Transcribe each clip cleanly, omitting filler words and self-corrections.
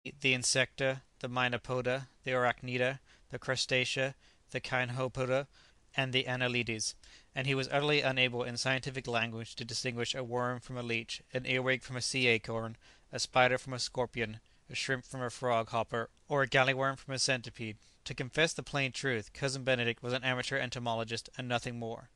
the insecta, the mynapoda, the arachnida, the crustacea, the kinhopoda, and the annelides, and he was utterly unable in scientific language to distinguish a worm from a leech, an earwig from a sea acorn, a spider from a scorpion, a shrimp from a frog hopper, or a galleyworm from a centipede. To confess the plain truth, Cousin Benedict was an amateur entomologist and nothing more.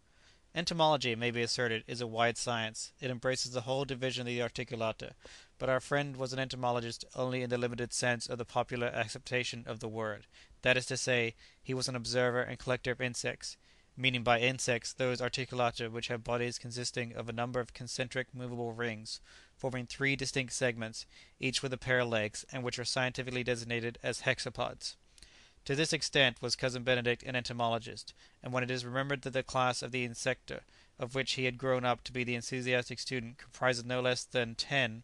Entomology, it may be asserted, is a wide science. It embraces the whole division of the articulata, but our friend was an entomologist only in the limited sense of the popular acceptation of the word; that is to say, he was an observer and collector of insects, meaning by insects those articulata which have bodies consisting of a number of concentric movable rings, forming three distinct segments, each with a pair of legs, and which are scientifically designated as hexapods. To this extent was Cousin Benedict an entomologist, and when it is remembered that the class of the insecta, of which he had grown up to be the enthusiastic student, comprises no less than 10.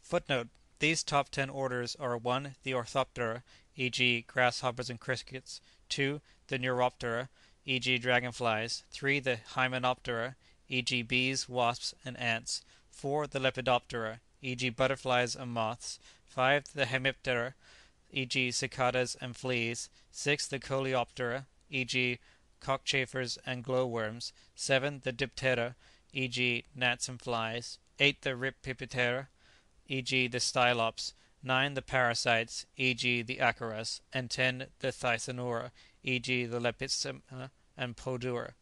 [Footnote: These top 10 orders are 1. The Orthoptera, e.g. grasshoppers and crickets; 2. The Neuroptera, e.g. dragonflies; 3. The Hymenoptera, e.g. bees, wasps, and ants; 4. The Lepidoptera, e.g. butterflies and moths; 5. The Hemiptera, e.g. cicadas and fleas; 6. The Coleoptera, e.g. cockchafers and glowworms; 7. The Diptera, e.g. gnats and flies; 8. The Rhipiptera, e.g. the Stylops; 9. The parasites, e.g. the Acaras; and 10. The Thysanura, e.g. the Lepidoptera and Podura.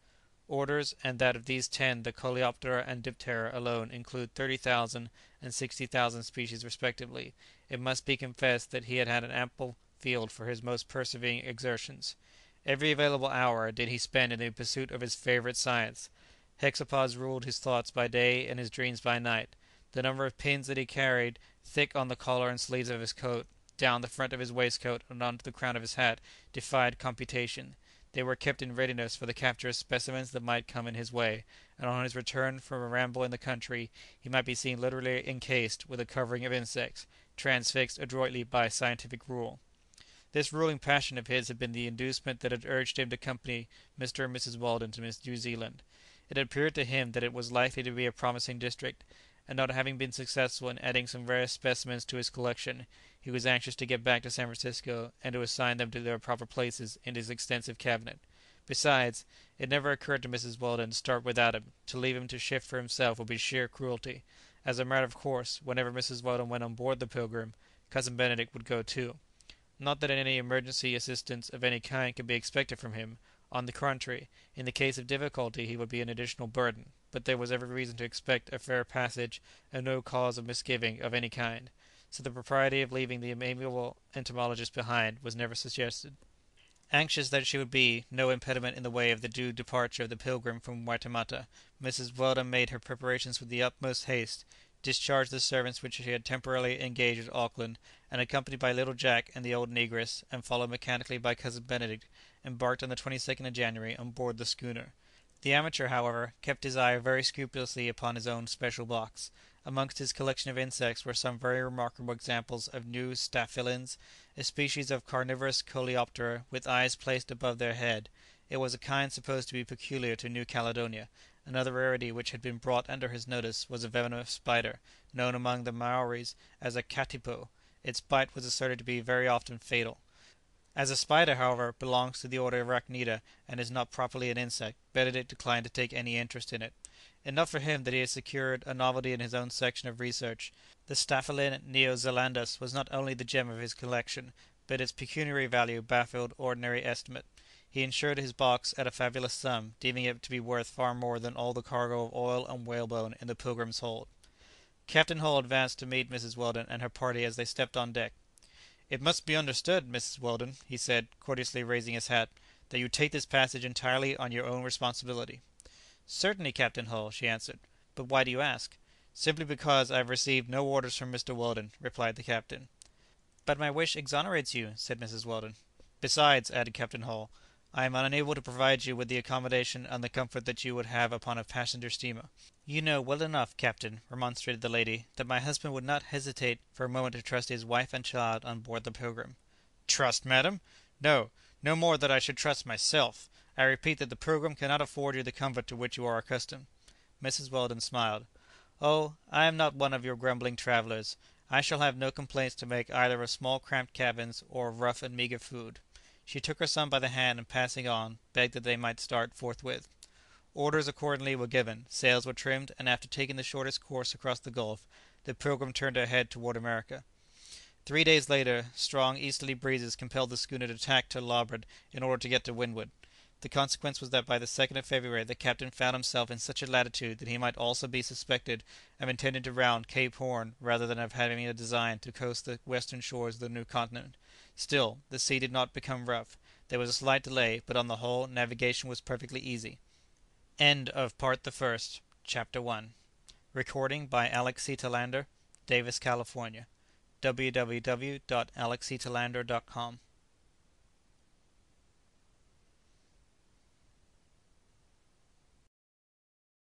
Orders, and that of these 10 the Coleoptera and Diptera alone include 30,000 and 60,000 species respectively. It must be confessed that he had an ample field for his most persevering exertions. Every available hour did he spend in the pursuit of his favourite science. Hexapods ruled his thoughts by day and his dreams by night. The number of pins that he carried thick on the collar and sleeves of his coat, down the front of his waistcoat, and on to the crown of his hat, defied computation. They were kept in readiness for the capture of specimens that might come in his way, and on his return from a ramble in the country he might be seen literally encased with a covering of insects, transfixed adroitly by scientific rule. This ruling passion of his had been the inducement that had urged him to accompany Mr. and Mrs. Weldon to New Zealand. It had appeared to him that it was likely to be a promising district, and not having been successful in adding some rare specimens to his collection, he was anxious to get back to San Francisco and to assign them to their proper places in his extensive cabinet. Besides, it never occurred to Mrs. Weldon to start without him; to leave him to shift for himself would be sheer cruelty. As a matter of course, whenever Mrs. Weldon went on board the "Pilgrim," Cousin Benedict would go too. Not that any emergency assistance of any kind could be expected from him; on the contrary, in the case of difficulty he would be an additional burden, but there was every reason to expect a fair passage and no cause of misgiving of any kind, so the propriety of leaving the amiable entomologist behind was never suggested. Anxious that she would be no impediment in the way of the due departure of the "Pilgrim" from Waitemata, Mrs. Weldon made her preparations with the utmost haste, discharged the servants which she had temporarily engaged at Auckland, and accompanied by little Jack and the old negress, and followed mechanically by Cousin Benedict, embarked on the 22nd of January on board the schooner. The amateur, however, kept his eye very scrupulously upon his own special box. Amongst his collection of insects were some very remarkable examples of new staphylins, a species of carnivorous coleoptera with eyes placed above their head. It was a kind supposed to be peculiar to New Caledonia. Another rarity which had been brought under his notice was a venomous spider, known among the Maoris as a katipo. Its bite was asserted to be very often fatal. As a spider, however, belongs to the order Arachnida, and is not properly an insect, Benedict declined to take any interest in it. Enough for him that he had secured a novelty in his own section of research. The Staphylin neozelandus was not only the gem of his collection, but its pecuniary value baffled ordinary estimate. He insured his box at a fabulous sum, deeming it to be worth far more than all the cargo of oil and whalebone in the "Pilgrim's" hold. Captain Hall advanced to meet Mrs. Weldon and her party as they stepped on deck. "It must be understood, Mrs. Weldon," he said, courteously raising his hat, "that you take this passage entirely on your own responsibility." "Certainly, Captain Hull," she answered; "but why do you ask?" "Simply because I have received no orders from Mr. Weldon," replied the captain. "But my wish exonerates you," said Mrs. Weldon. "Besides," added Captain Hall, "I am unable to provide you with the accommodation and the comfort that you would have upon a passenger steamer." "You know well enough, captain," remonstrated the lady, "that my husband would not hesitate for a moment to trust his wife and child on board the 'Pilgrim.'" "Trust, madam! No, no more than I should trust myself. I repeat that the 'Pilgrim' cannot afford you the comfort to which you are accustomed." Mrs. Weldon smiled. "Oh, I am not one of your grumbling travellers. I shall have no complaints to make either of small cramped cabins or of rough and meagre food." She took her son by the hand, and passing on, begged that they might start forthwith. Orders accordingly were given, sails were trimmed, and after taking the shortest course across the gulf, the "Pilgrim" turned her head toward America. 3 days later, strong easterly breezes compelled the schooner to tack to larboard in order to get to windward. The consequence was that by the 2nd of February the captain found himself in such a latitude that he might almost be suspected of intending to round Cape Horn rather than of having a design to coast the western shores of the new continent. Still, the sea did not become rough. There was a slight delay, but on the whole navigation was perfectly easy. End of Part the First, Chapter 1. Recording by Alex C. Talander, Davis, California. www.alexctalander.com